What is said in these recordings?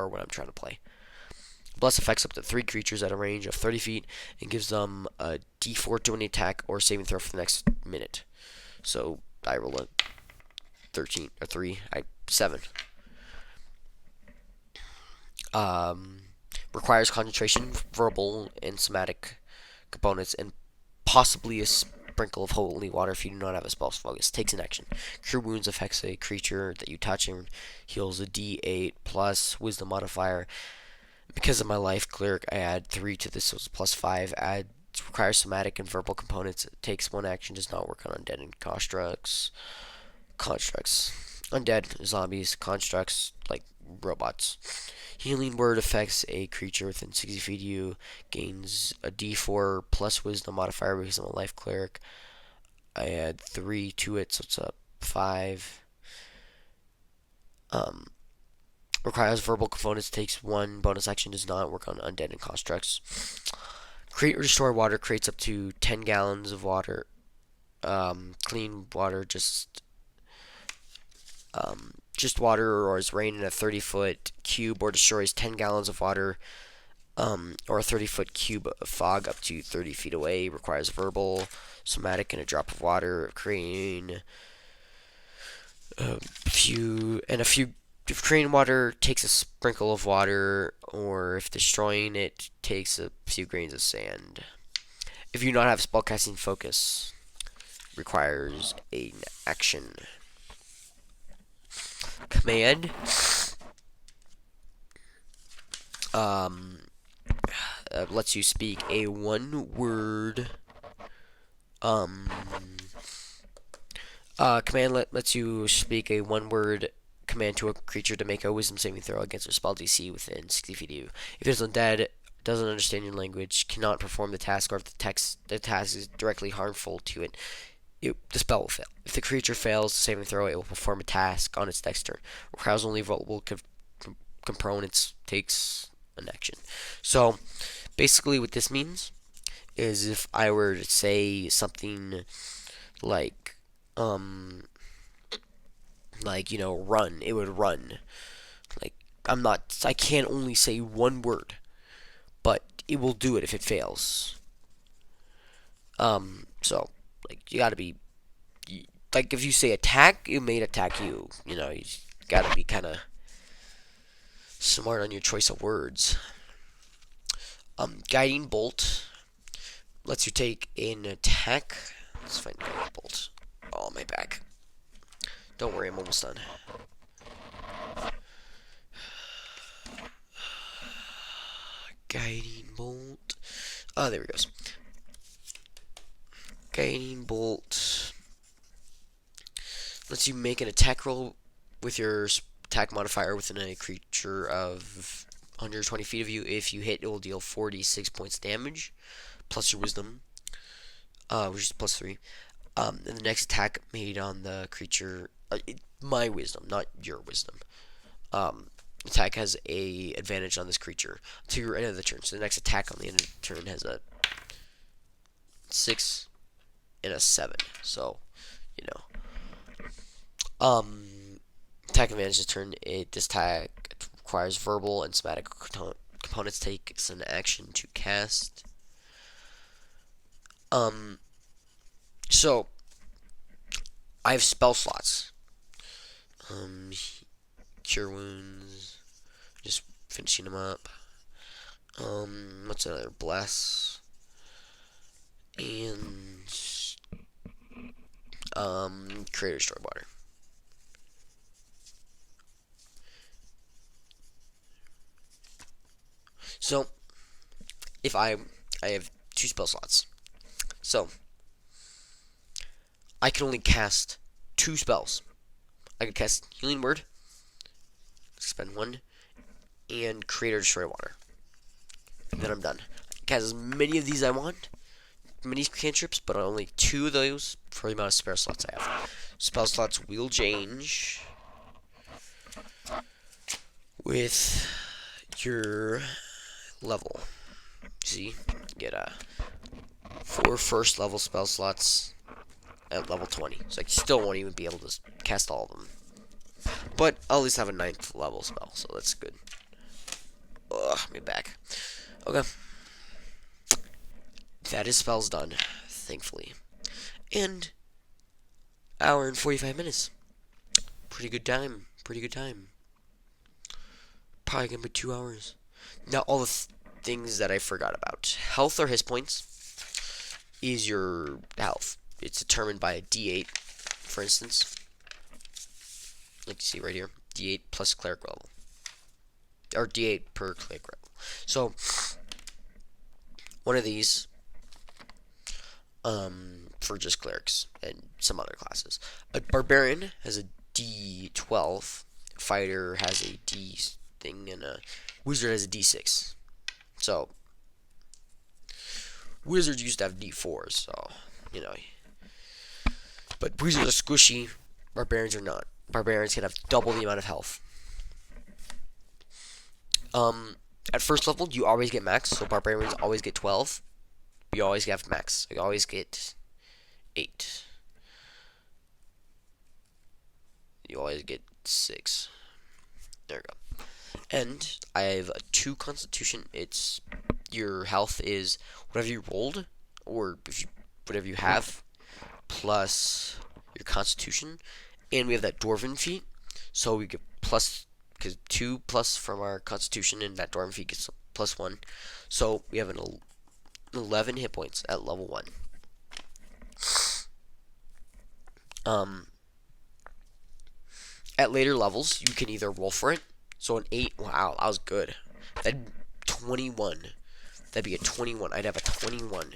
or what I'm trying to play. Bless affects up to 3 creatures at a range of 30 feet and gives them a D4 to any attack or saving throw for the next minute. So I roll a 13 or 3, 7. Um, Requires concentration, verbal, and somatic components, and possibly a sprinkle of holy water if you do not have a spell focus. Takes an action. Cure wounds affects a creature that you touch and heals a D8 plus wisdom modifier. Because of my life cleric, I add 3 to this, so it's plus 5. Add requires somatic and verbal components. It takes 1 action. Does not work on undead and constructs. Undead, zombies, constructs like robots. Healing word affects a creature within 60 feet of you. Gains a D4 plus wisdom modifier because I'm a life cleric. I add 3 to it, so it's a 5. Requires verbal components. Takes 1 bonus action. Does not work on undead and constructs. Create or restore water. Creates up to 10 gallons of water. Clean water, just water, or is rain in a 30-foot cube, or destroys 10 gallons of water, or a 30-foot cube of fog up to 30 feet away. Requires verbal, somatic, and a drop of water. Creating a few. If creating water takes a sprinkle of water, or if destroying it takes a few grains of sand. If you do not have spellcasting focus, requires an action. Command lets you speak a one-word command lets you speak a one-word command to a creature to make a wisdom saving throw against their spell DC within 60 feet of you. If it is undead, doesn't understand your language, cannot perform the task, or if the task is directly harmful to it, the spell will fail. If the creature fails to saving throw, it will perform a task on its next turn. Requires only vulnerable components, takes an action. So, basically what this means is if I were to say something like, run, it would run. I can't only say one word, but it will do it if it fails. You gotta be, if you say attack, it may attack you. You gotta be kind of smart on your choice of words. Guiding bolt lets you take an attack. Let's find guiding bolt. Oh, my back. Don't worry, I'm almost done. Guiding bolt. Oh, there it goes. Guiding bolt lets you make an attack roll with your attack modifier within a creature of 120 feet of you. If you hit, it will deal 46 points damage, plus your wisdom, which is plus 3. And the next attack made on the creature, my wisdom, not your wisdom. Attack has a advantage on this creature to your end of the turn. So the next attack on the end of the turn has a 6 and a 7. So, attack advantage this turn. This attack requires verbal and somatic components. Takes an action to cast. So I have spell slots. Cure wounds. Just finishing them up. What's another? Bless. And create or destroy water. So if I have 2 spell slots. So I can only cast 2 spells. I can cast Healing Word, spend 1, and Create or Destroy Water. And then I'm done. I can cast as many of these I want, many cantrips, but only 2 of those for the amount of spell slots I have. Spell slots will change with your level. See, you get 4 first level spell slots at level 20. So I still won't even be able to cast all of them. But I'll at least have a 9th level spell, so that's good. me back. Okay. That is spells done, thankfully. And hour and 45 minutes. Pretty good time. Pretty good time. Probably gonna be 2 hours. Now all the things that I forgot about. Health or hit points is your health. It's determined by a D8, for instance. Like you see right here. D8 plus cleric level. Or D8 per cleric level. So one of these for just clerics and some other classes. A barbarian has a D12, fighter has a D thing, and a wizard has a D6. So wizards used to have D4s, so you know. But wizards are squishy, barbarians are not. Barbarians can have double the amount of health. At first level, you always get max, so barbarians always get 12. You always get max. You always get 8. You always get 6. There we go. And I have a 2 constitution. It's your health is whatever you rolled, or if you whatever you have, plus your constitution. And we have that dwarven feat, so we get plus, because 2 plus from our constitution, and that dwarven feat gets plus 1. So we have an 11 hit points at level 1. At later levels, you can either roll for it. So an 8, wow, that was good. That'd 21. That'd be a 21. I'd have a 21.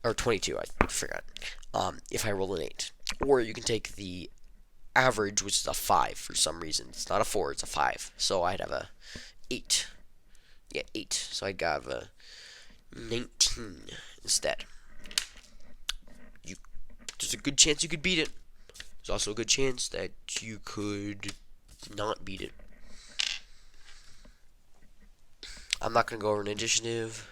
Or 22, I forgot. If I roll an 8. Or you can take the average, which is a 5 for some reason. It's not a 4, it's a 5. So I'd have a 8. Yeah, 8. So I'd have a 19 instead. There's a good chance you could beat it. There's also a good chance that you could not beat it. I'm not going to go over an initiative.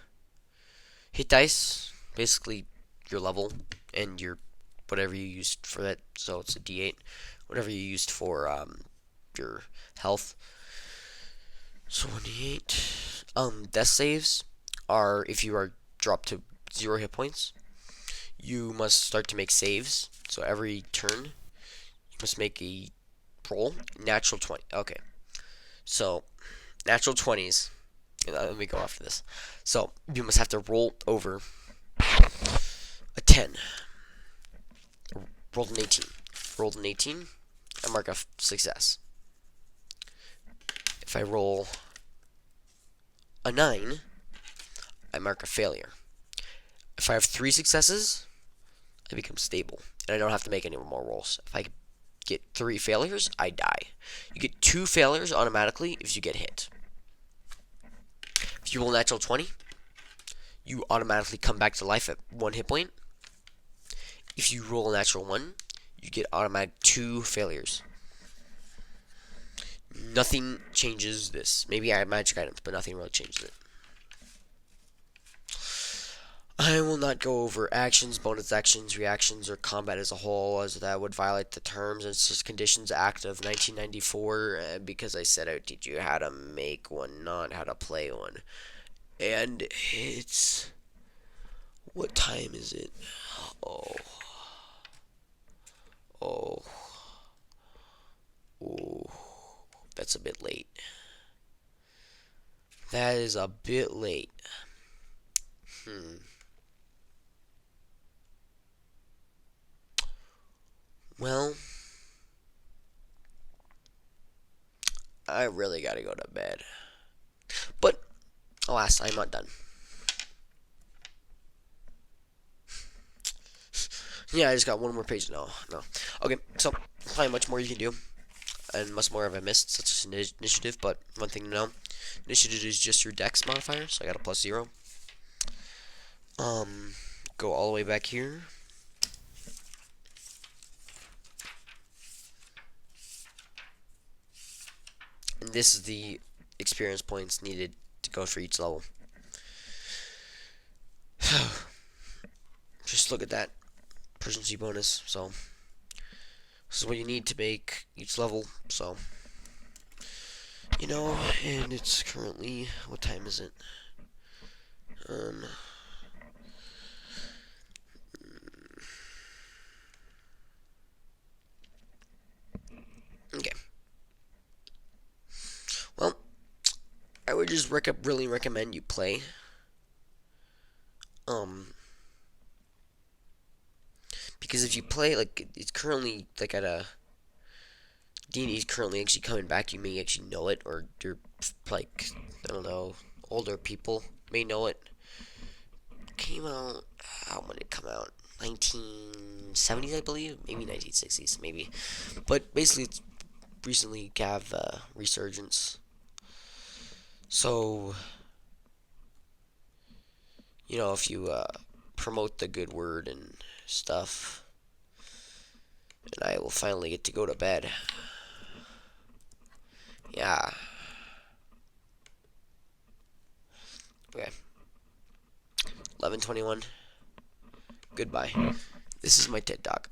Hit dice, basically your level and your whatever you used for that. So it's a D8. Whatever you used for your health. So 1d8. Death saves are if you are dropped to 0 hit points. You must start to make saves. So every turn, you must make a roll. Natural 20. Okay. So, natural 20s. Let me go after this. So, you must have to roll over a 10. Rolled an 18. Rolled an 18. I mark a success. If I roll a 9, I mark a failure. If I have 3 successes, I become stable, and I don't have to make any more rolls. If I get 3 failures, I die. You get 2 failures automatically if you get hit. If you roll a natural 20, you automatically come back to life at 1 hit point. If you roll a natural 1, you get automatic 2 failures. Nothing changes this. Maybe I have magic items, but nothing really changes it. I will not go over actions, bonus actions, reactions, or combat as a whole, as that would violate the Terms and Conditions Act of 1994, because I said I would teach you how to make one, not how to play one. And it's... what time is it? Oh. That's a bit late. That is a bit late. Well, I really gotta go to bed. But, alas, I'm not done. Yeah, I just got one more page. No. Okay, so, probably much more you can do. And much more have I missed, such as initiative, but one thing to know. Initiative is just your dex modifier, so I got a +0. Go all the way back here. And this is the experience points needed to go for each level. Just look at that. Proficiency bonus, so this is what you need to make each level, so You know, and it's currently, what time is it? Um, okay. Well, I would just really recommend you play. Um, because if you play, like, it's currently, like, at a, D&D is currently actually coming back, you may actually know it, or you're, like, I don't know, older people may know it. Came out, how when did it come out? 1970s, I believe, maybe 1960s, maybe. But basically, it's recently have resurgence. So, you know, if you promote the good word and stuff, and I will finally get to go to bed. Yeah. Okay. 11:21. Goodbye. This is my TED Talk.